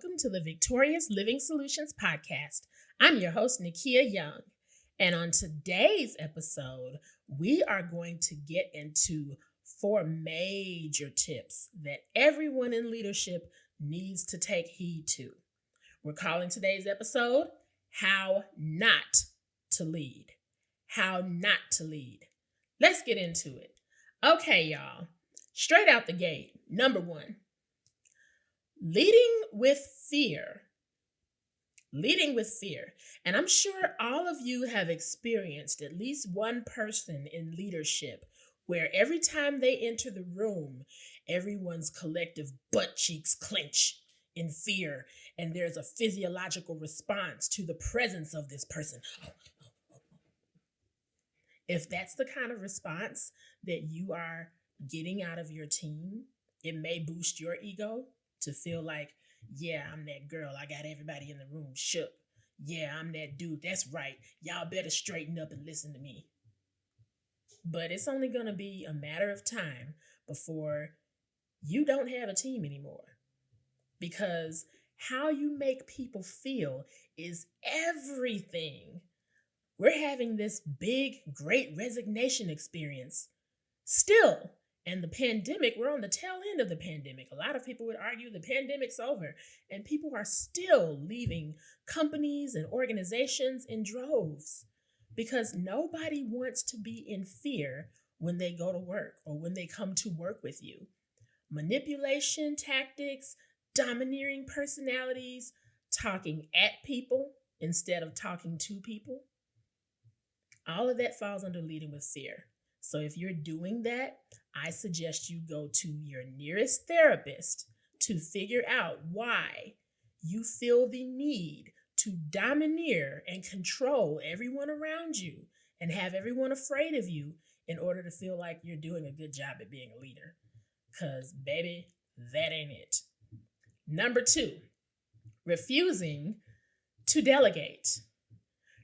welcome to the Victorious Living Solutions Podcast. I'm your host, Nikeya Young. And on today's episode, we are going to get into 4 major tips that everyone in leadership needs to take heed to. We're calling today's episode, How Not to Lead. How Not to Lead. Let's get into it. Okay, y'all. Straight out the gate, number 1. Leading with fear. Leading with fear. And I'm sure all of you have experienced at least one person in leadership where every time they enter the room, everyone's collective butt cheeks clench in fear, and there's a physiological response to the presence of this person. If that's the kind of response that you are getting out of your team, it may boost your ego to feel like, yeah, I'm that girl. I got everybody in the room shook. Yeah, I'm that dude. That's right. Y'all better straighten up and listen to me. But it's only going to be a matter of time before you don't have a team anymore. Because how you make people feel is everything. We're having this big, great resignation experience still. And the pandemic, we're on the tail end of the pandemic. A lot of people would argue the pandemic's over, and people are still leaving companies and organizations in droves because nobody wants to be in fear when they go to work or when they come to work with you. Manipulation tactics, domineering personalities, talking at people instead of talking to people. All of that falls under leading with fear. So if you're doing that, I suggest you go to your nearest therapist to figure out why you feel the need to domineer and control everyone around you and have everyone afraid of you in order to feel like you're doing a good job at being a leader. Because, baby, that ain't it. Number 2, refusing to delegate.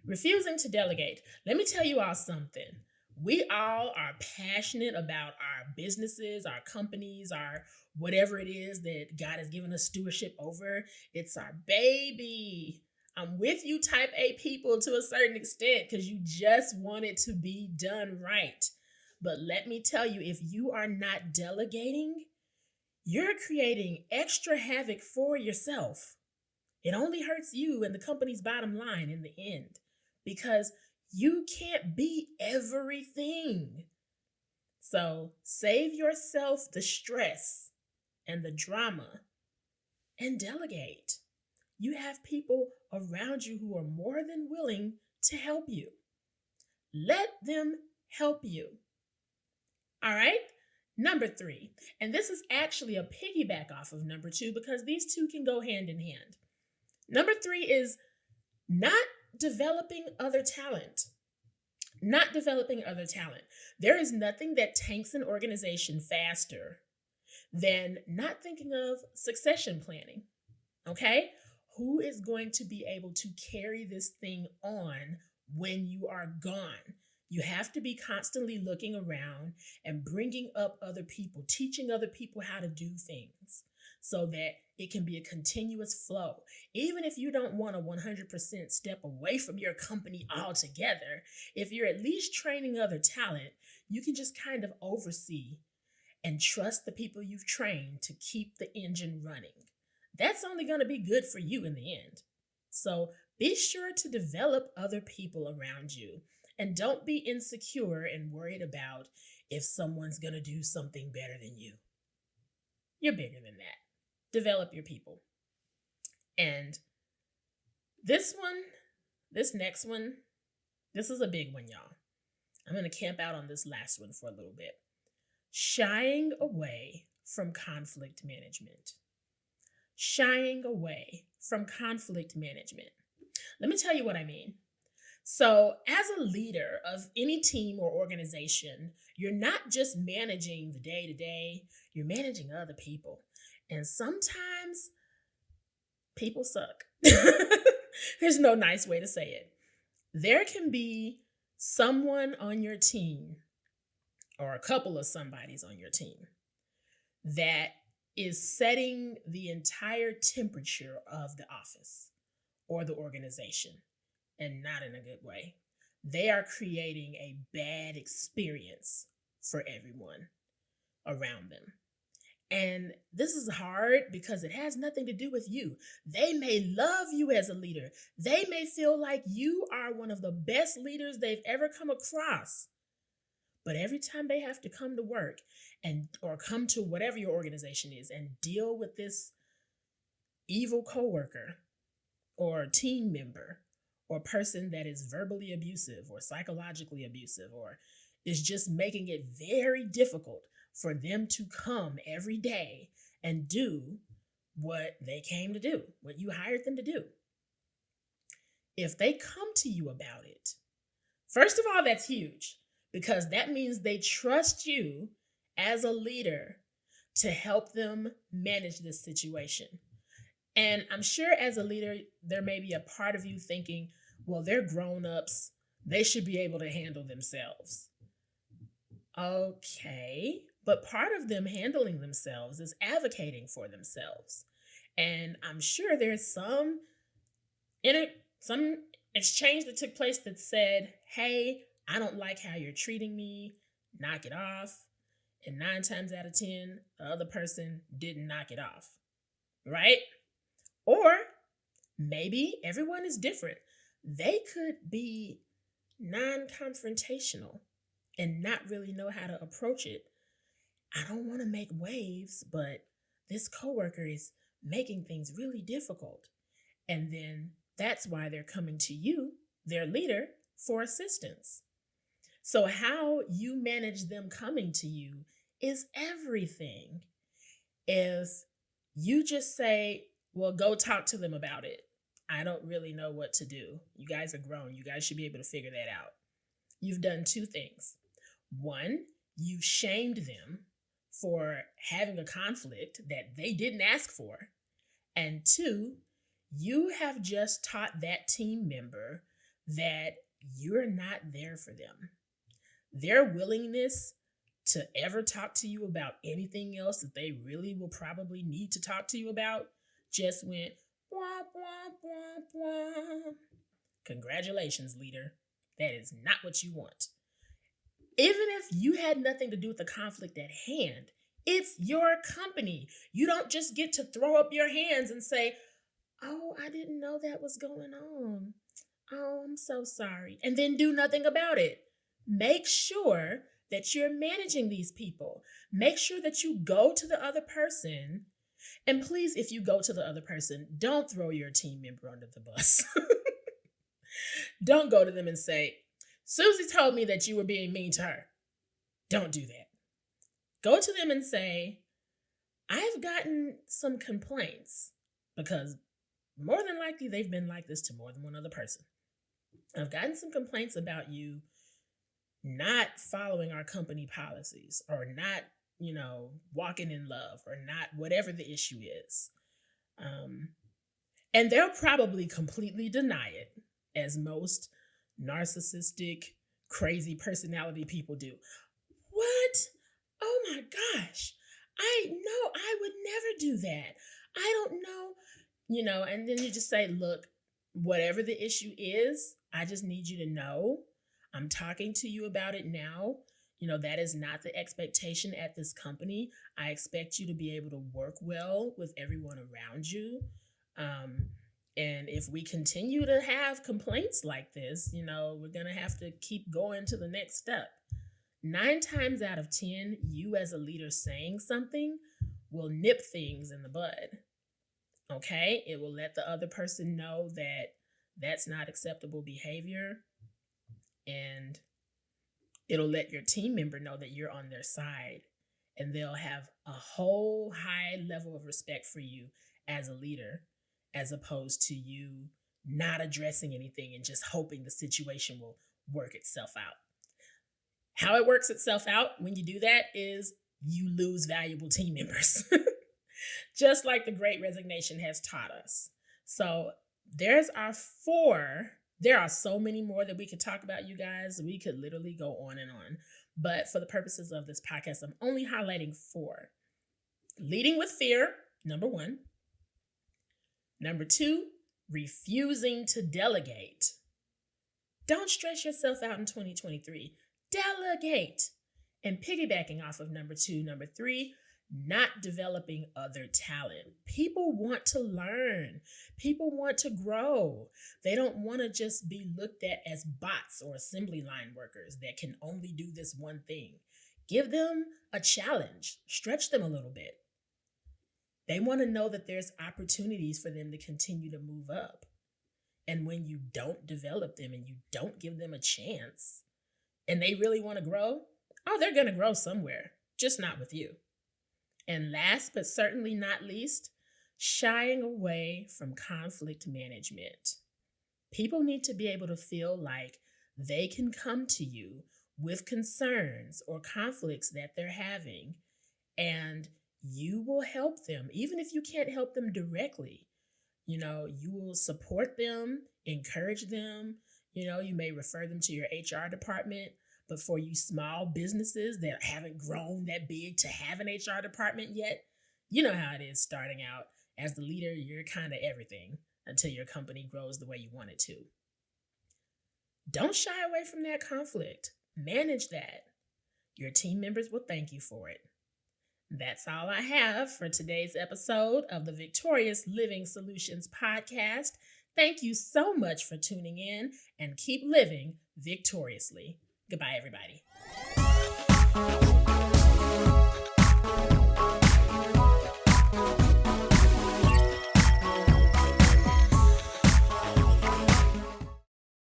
Refusing to delegate. Let me tell you all something. We all are passionate about our businesses, our companies, our whatever it is that God has given us stewardship over. It's our baby. I'm with you type A people to a certain extent because you just want it to be done right. But let me tell you, if you are not delegating, you're creating extra havoc for yourself. It only hurts you and the company's bottom line in the end because you can't be everything. So save yourself the stress and the drama and delegate. You have people around you who are more than willing to help you. Let them help you. All right? Number 3, and this is actually a piggyback off of number 2 because these two can go hand in hand. Number 3 is not developing other talent. Not developing other talent. There is nothing that tanks an organization faster than not thinking of succession planning. Okay? Who is going to be able to carry this thing on when you are gone? You have to be constantly looking around and bringing up other people, teaching other people how to do things so that it can be a continuous flow. Even if you don't want to 100% step away from your company altogether, if you're at least training other talent, you can just kind of oversee and trust the people you've trained to keep the engine running. That's only going to be good for you in the end. So be sure to develop other people around you. And don't be insecure and worried about if someone's going to do something better than you. You're bigger than that. Develop your people. And this next one, this is a big one, y'all. I'm going to camp out on this last one for a little bit. Shying away from conflict management. Shying away from conflict management. Let me tell you what I mean. So as a leader of any team or organization, you're not just managing the day-to-day, you're managing other people. And sometimes people suck. There's no nice way to say it. There can be someone on your team or a couple of somebodies on your team that is setting the entire temperature of the office or the organization, and not in a good way. They are creating a bad experience for everyone around them. And this is hard because it has nothing to do with you. They may love you as a leader. They may feel like you are one of the best leaders they've ever come across. But every time they have to come to work or come to whatever your organization is and deal with this evil coworker or team member or person that is verbally abusive or psychologically abusive or is just making it very difficult for them to come every day and do what they came to do, what you hired them to do. If they come to you about it, first of all, that's huge because that means they trust you as a leader to help them manage this situation. And I'm sure as a leader, there may be a part of you thinking, well, they're grown-ups. They should be able to handle themselves. Okay, but part of them handling themselves is advocating for themselves. And I'm sure there's some exchange that took place that said, hey, I don't like how you're treating me. Knock it off. And 9 times out of 10, the other person didn't knock it off, right? Or maybe everyone is different. They could be non-confrontational and not really know how to approach it. I don't want to make waves, but this coworker is making things really difficult. And then that's why they're coming to you, their leader, for assistance. So how you manage them coming to you is everything. If you just say, well, go talk to them about it. I don't really know what to do. You guys are grown. You guys should be able to figure that out. You've done 2 things. 1, you've shamed them for having a conflict that they didn't ask for. And 2, you have just taught that team member that you're not there for them. Their willingness to ever talk to you about anything else that they really will probably need to talk to you about just went blah, blah, blah, blah. Congratulations, leader. That is not what you want. Even if you had nothing to do with the conflict at hand, it's your company. You don't just get to throw up your hands and say, oh, I didn't know that was going on. Oh, I'm so sorry. And then do nothing about it. Make sure that you're managing these people. Make sure that you go to the other person. And please, if you go to the other person, don't throw your team member under the bus. Don't go to them and say, Susie told me that you were being mean to her. Don't do that. Go to them and say, I've gotten some complaints because more than likely they've been like this to more than one other person. I've gotten some complaints about you not following our company policies or not, walking in love or not, whatever the issue is. And they'll probably completely deny it, as most narcissistic, crazy personality people do. What? Oh my gosh. I would never do that. I don't know. And then you just say, look, whatever the issue is, I just need you to know I'm talking to you about it now. That is not the expectation at this company. I expect you to be able to work well with everyone around you. And if we continue to have complaints like this, we're going to have to keep going to the next step. 9 times out of 10, you as a leader saying something will nip things in the bud. Okay? It will let the other person know that that's not acceptable behavior. And it'll let your team member know that you're on their side. And they'll have a whole high level of respect for you as a leader, as opposed to you not addressing anything and just hoping the situation will work itself out. How it works itself out when you do that is you lose valuable team members, just like the Great Resignation has taught us. So there's our 4. There are so many more that we could talk about, you guys. We could literally go on and on. But for the purposes of this podcast, I'm only highlighting 4. Leading with fear, number one. Number two, refusing to delegate. Don't stress yourself out in 2023. Delegate. And piggybacking off of number two, number three, not developing other talent. People want to learn. People want to grow. They don't want to just be looked at as bots or assembly line workers that can only do this one thing. Give them a challenge. Stretch them a little bit. They want to know that there's opportunities for them to continue to move up. And when you don't develop them and you don't give them a chance and they really want to grow, they're going to grow somewhere, just not with you. And last but certainly not least, shying away from conflict management. People need to be able to feel like they can come to you with concerns or conflicts that they're having, and you will help them, even if you can't help them directly. You will support them, encourage them. You may refer them to your HR department. But for you small businesses that haven't grown that big to have an HR department yet, you know how it is starting out. As the leader, you're kind of everything until your company grows the way you want it to. Don't shy away from that conflict. Manage that. Your team members will thank you for it. That's all I have for today's episode of the Victorious Living Solutions podcast. Thank you so much for tuning in, and keep living victoriously. Goodbye, everybody.